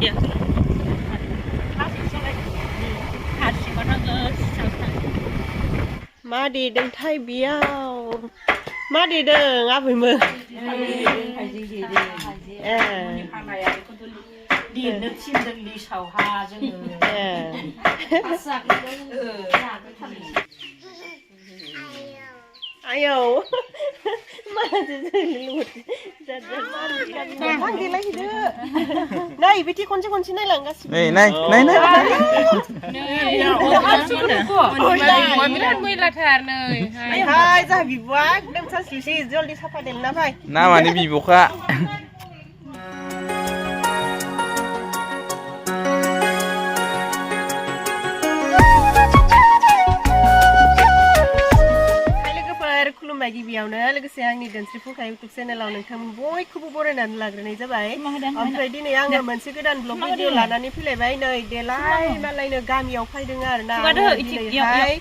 Ja. Ma đi đừng thay biao. Ma đi đừng áp với mơ. đi nước chim nước đi sầu ha chứ ayo mà chỉ lụt mang đi lấy nữa này vị trí con chứ này là này này này này hai ra bị vác đem sang xí xí rồi đi sắp phải đến nào phải nào mà đi bị buộc ạ खुलुमबाय गिबियावनो लोगोसे आंनि दोनस्रि फुंखा YouTube चेनेलाव नोंथांमोन बयखौबो बरायनानै लाग्रोनाय जाबाय ओमफ्राय दिनै आङो मोनसे गोदान ब्लग भिडिअ लानानै फैलायबाय नै देलाय मालायनो गामियाव फैदों आरो ना दिनैहाय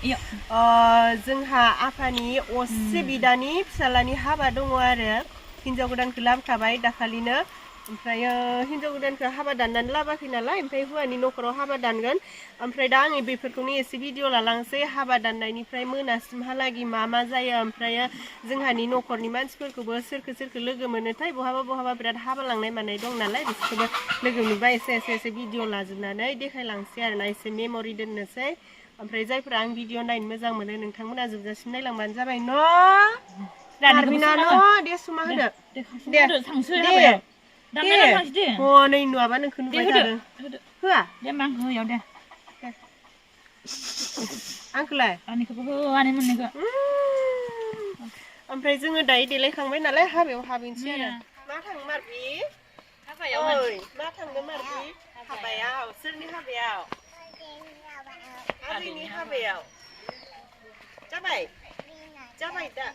जोंहा आफानि असे बिदानि फिसालानि हाबा दङ आरो हिनजाव गोदानखौ लाबोखाबाय दाखालिनो ओमफ्राय हिनजाव गोदानखौ हाबा दाननानै लाबाखै नालाय ओमफ्राय हौवानि न'खराव हाबा दानगोन ओमफ्राय दा आङो बेफोरखौनो एसे भिडिअ लालांसै हाबा दाननायनिफ्राय मोनासिमहालागै मा जायो ओमफ्राय जोंहानि न'खरनि मानसिफोरखौबो सोरखौ लोगो मोनोथाय बहाबा बिराद हाबा लांनाय मानाय दं नालाय बिसोरखौबो लोगो मोनबा एसे भिडिअ लाजोबनानै देखायलांसै आरोना एसे मेम'रि दोननोसै ओमफ्राय जायफोरा आं भिडिअ नायनो मोजां मोनो नोंथांमोना जोबजासिम नायलांबानो जाबाय न' आरबिना न' दे सुमा होदो दे हनै नुवाबा नोंखौ नुबाय थादों होआ दे आं होयाव दे आंखौलाय आंनिखौबो हो आंनि मोननैखौ ओमफ्राय जोङो दायो देलायखांबाय नालाय हाबायाव हाबैनोसै आरो मा थाङो मारबि हाबायाव मा थांनो मारबि हाबायाव सोरनि हाबायाव आबैनि हाबायाव जाबाय दा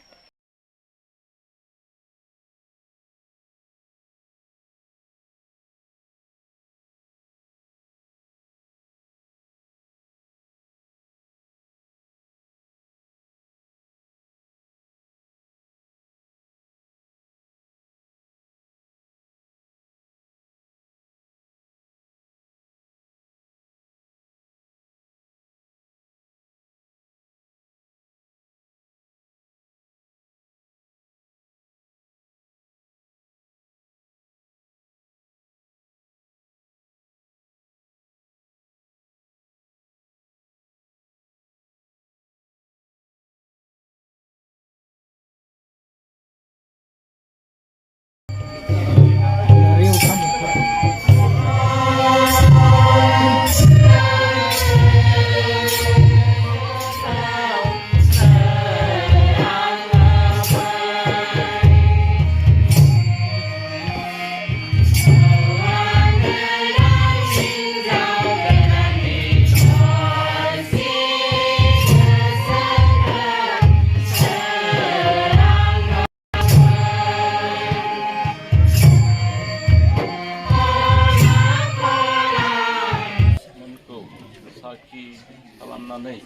खालामनानै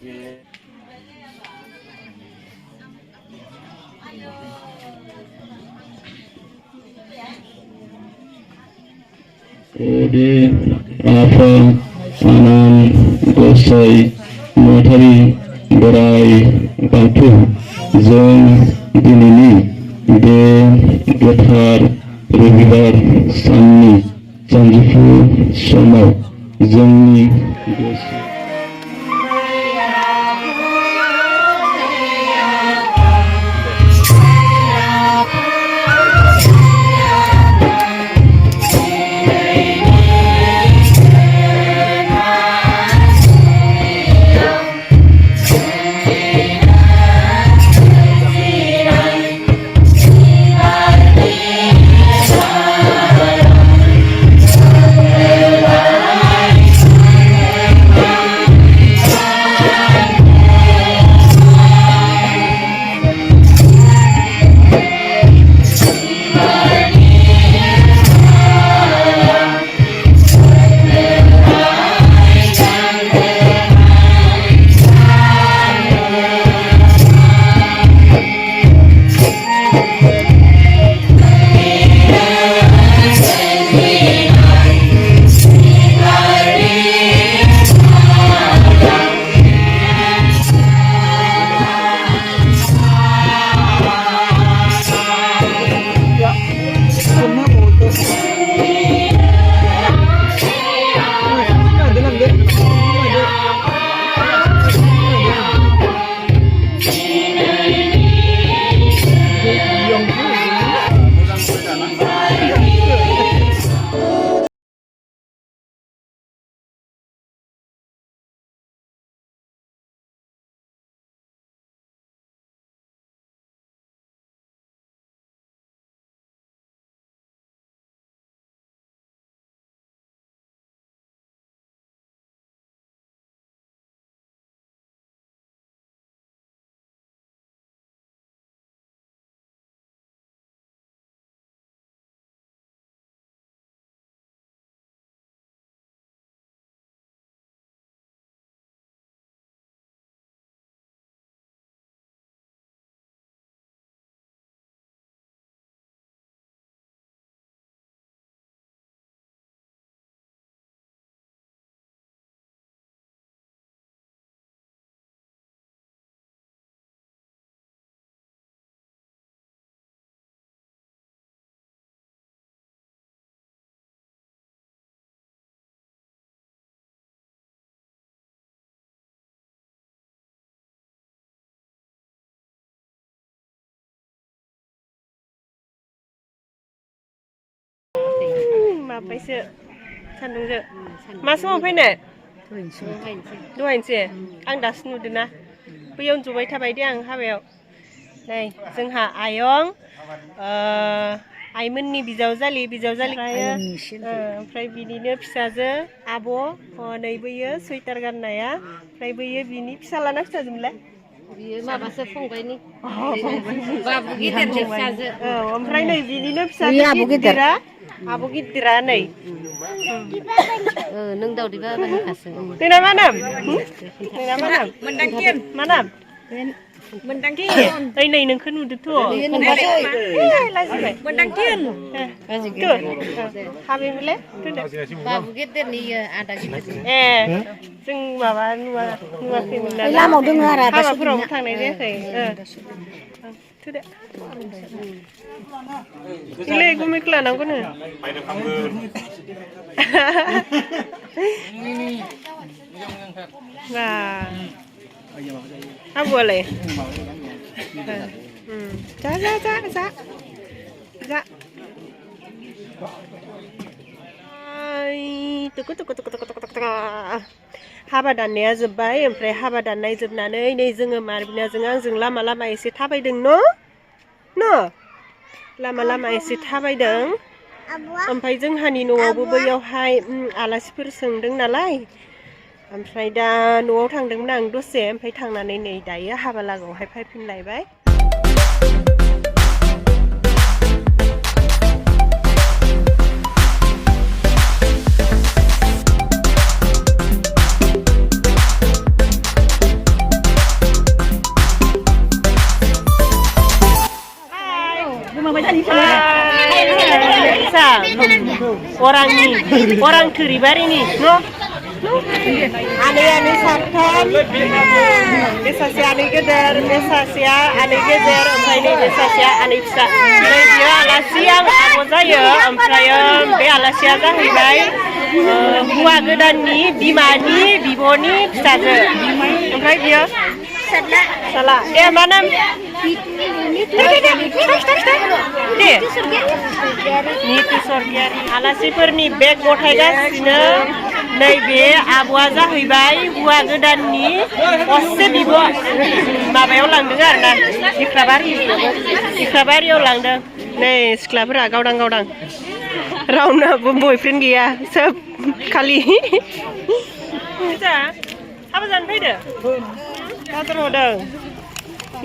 बे Ode Afa Anan Gosai Matari Borai Batu Zon Dinini Be Gathar Rubibar Sanni Sanjifu Somo Zoni Gosai माबायसो सान्दुंजो मा समाव फैनो दहायनोसै आं दासो नुदों ना बैयाव जबाय थाबाय दे आं हाबायाव नै जोंहा आयं आइमोननि बिजावजालि ओमफ्राय बिनिनो फिसाजो आब' नै बैयो सुइटार गाननाया ओमफ्राय बैयो बिनि फिसालाना फिसाजोमलाय बियो माबासो फंबायनि बाबु गिदिरनि फिसाजो ओमफ्राय नै बिनिनो फिसाजो गिदिरा आब' गिदिरा नै नों दावदै बाबानिखासो नोंना मा नाम मा नाम ओइ नै नोंखौ नुदोंथ' हाबायमोनलाय बाबु गिदिरनि आदा गिदिर ए जों माबा नुवाखैमोन ना लामायाव दङ आरो हाबाफोरावबो थांनाय जायाखै थुदो इलाय गुमैखौ लानांगौनो बा आब'आलाय जा हाबा दाननाया जोब्बाय ओमफ्राय हाबा दाननाय जोबनानै नै जोङो मारबिनाजों आंजों लामा लामा एसे थाबायदों न' लामा एसे थाबायदों ओमफ्राय जोंहानि न'आवबो बैयावहाय आलासिफोर सोंदों नालाय ओमफ्राय दा न'आव थांदोंमोन आं दसे ओमफ्राय थांनानै नै दायो हाबा लागोआवहाय फैफिनलायबाय orang Teribari no ane sartan desasi ane geder ompray desasi ane bisa dia alasi yang aku zayo ompray be alasiya जाहैबाय हौवा गोदाननि बिमानि बिब'नि फिसाजो ओमफ्राय बियो साला दे मा नाम निति सरगियारि आलासिफोरनि बेग गथायगासिनो नैबे आब'आ जाहैबाय हौवा गोदाननि असे बिब' माबायाव लांदों आरोना इख्राबारियाव लांदों नै सिख्लाफोरा गावदां रावनाबो बयफ्रेन्ड गैया सोब खालि हाबा जानो फैदो बाजार होदों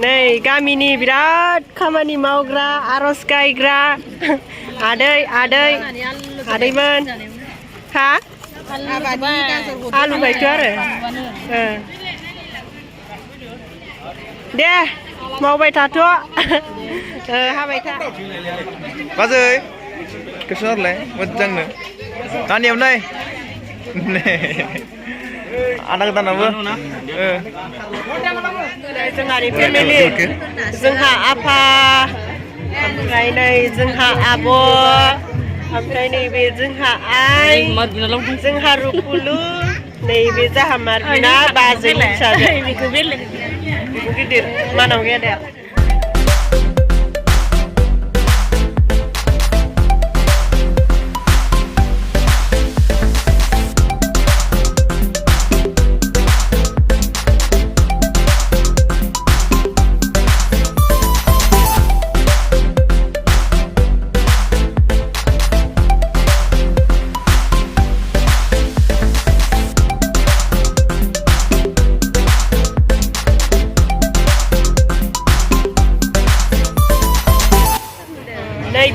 नै गामिनि बिराद खामानि मावग्रा आर'ज गायग्रा आदैमोन हा आलु बायथ' आरो दे मावबाय थाथ' हाबाय था बाजै गोसोआलाय मोजांनो नानियावलाय आना गोदानाबो जोंहानि फेमिलि जोंहा आफा ओमफ्राय नै जोंहा आब' ओमफ्राय नैबे जोंहा आइ जोंहा रुकुलु नैबे जाहा मारबिना बाजै फिसाजो बिखौ गिदिर मानाव गेदेर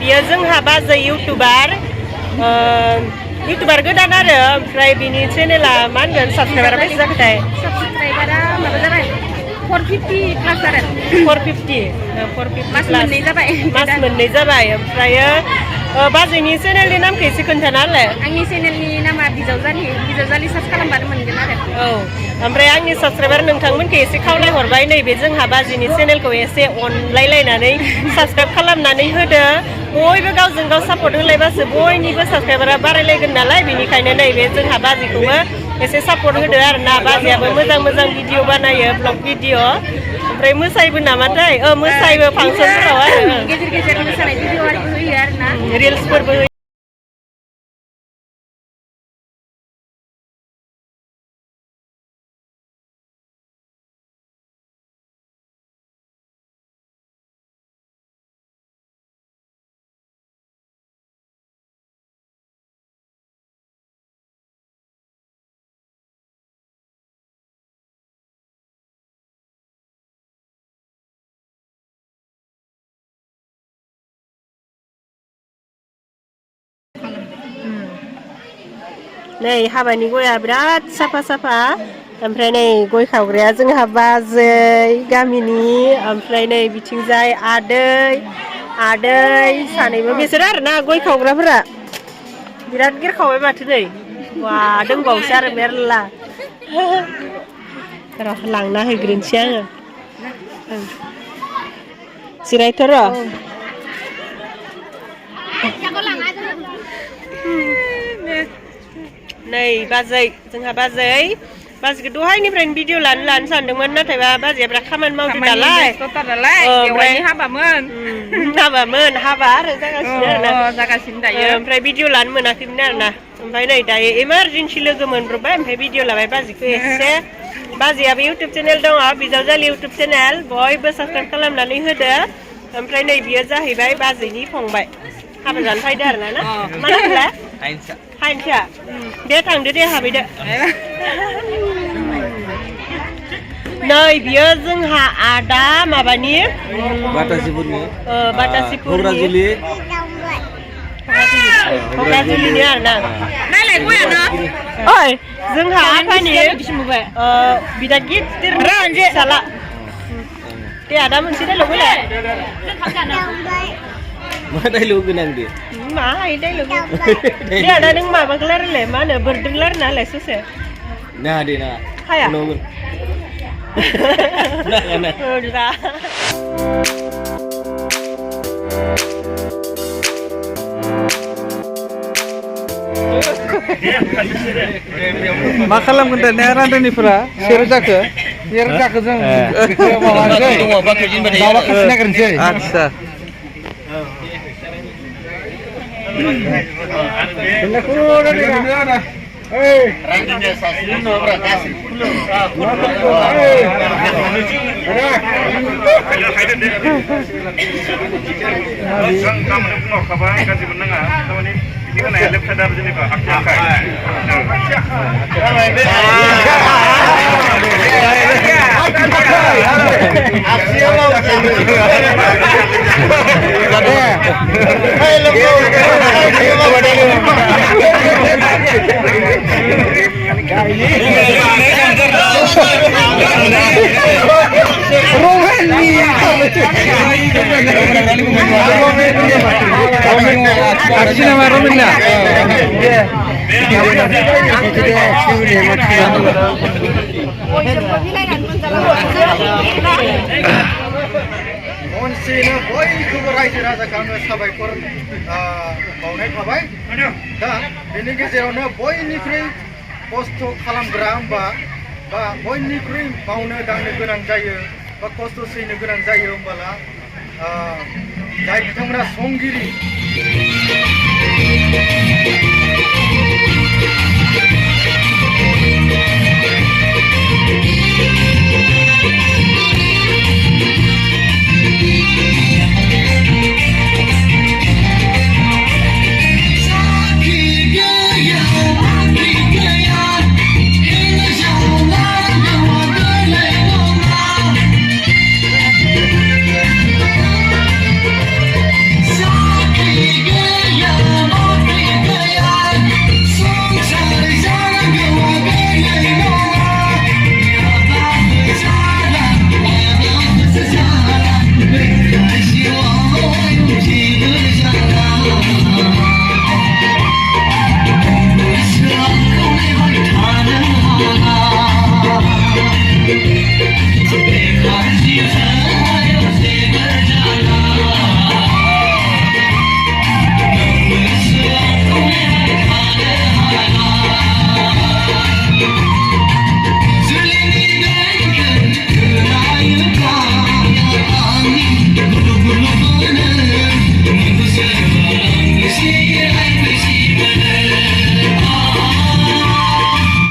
बियो जोंहा बाजै इउटुबार गोदान आरो ओमफ्राय बिनि चेनेला मा होनगोन साबसक्राइबारा बेसे जाखोथाय साबसक्राइबारा माबा जाबाय 450 प्लास आरो 450 मास मोननै जाबाय ओमफ्रायो बाजैनि चेनेलनि नामखौ एसे खोन्थाना होलाय आंनि चेनेलनि नामा बिजावजालि सार्च खालामबानो मोनगोन आरो ओमफ्राय आंनि साबसक्राइबार नोंथांमोनखौ एसे खावलायहरबाय नैबे जोंहा बाजैनि चेनेलखौ एसे अनलायलायनानै साबसक्राइब खालामनानै होदो बयबो गावजों गाव सापर्ट होलायबासो बयनिबो साबसक्राइबारा बारायलायगोन नालाय बेनिखायनो नैबे जोंहा बाजैखौबो एसे सापर्ट होदो आरोना बाजैयाबो मोजां भिडिअ बानायो ब्लग भिडिअ ओमफ्राय मोसायोबो नामाथाय मोसायोबो फांसनफोराव आरो गेजेर मोसानाय भिडिअ होयो आरोना रिल्सफोरबो नै हाबानि गया बिराद साफा साफा ओमफ्राय नै गय खावग्राया जोंहा बाजै गामिनि ओमफ्राय नै बिथिंजाय आदै सानैबो बिसोर आरोना गय खावग्राफोरा बिराद गिरखावबाय माथो नै वा दंबावोसो आरो मेरला र' लांना होग्रोनोसै आङो जिरायथ' र' नै बाजै जोंहा बाजैखौ दहायनिफ्रायनो भिडिअ लानो सानदोंमोन नाथायबा बाजैया बिराद खामानि मावदों नालाय ओमफ्राय हाबा आरो जागासिनो दायो ओमफ्राय भिडिअ लानो मोनाखैमोन आरोना ओमफ्राय नै दायो इमारजेन्सि लोगो मोनब्रबबाय ओमफ्राय भिडिअ लाबाय बाजैखौ एसे बाजैयाबो इउटुब चेनेल दङ बिजावजालि इउटुब चेनेल बयबो साबसक्राइब खालामनानै होदो ओमफ्राय नै बियो जाहैबाय बाजैनि फंबाय हाबा जानो फैदो आरोना ना मा होनला हाइनसा दे थांदो दे हाबैदो नै बियो जोंहा आदा माबानि बाटासिपुरनि क'क्राझारनि आरोना नायलाय गयानो ओइ जोंहा आफानि बिदा गिदिर फिसाला दे आदा मोनसे डायलग होलाय मा डायलग गोनां दे मा डायलग दे आदा नों माबाखौ रायलाय मा होनो बोरदों रायलायना होलाय ससे ना दे ना हाया मा खालामगोन दा रान्दिनिफोरा सेर जाखो जों नागिरनोसै आदसा खनसेनो बयखौबो रायजो राजाखौनो साबायखर बावनाय थाबाय दा बेनि गेजेरावनो बयनिख्रुइ खस्थ' खालामग्रा होनबा बा बयनिख्रुइ मावनो दांनो गोनां जायो बा खस्थ' सैनो गोनां जायो होनबोला जाय बिथांमोना संगिरि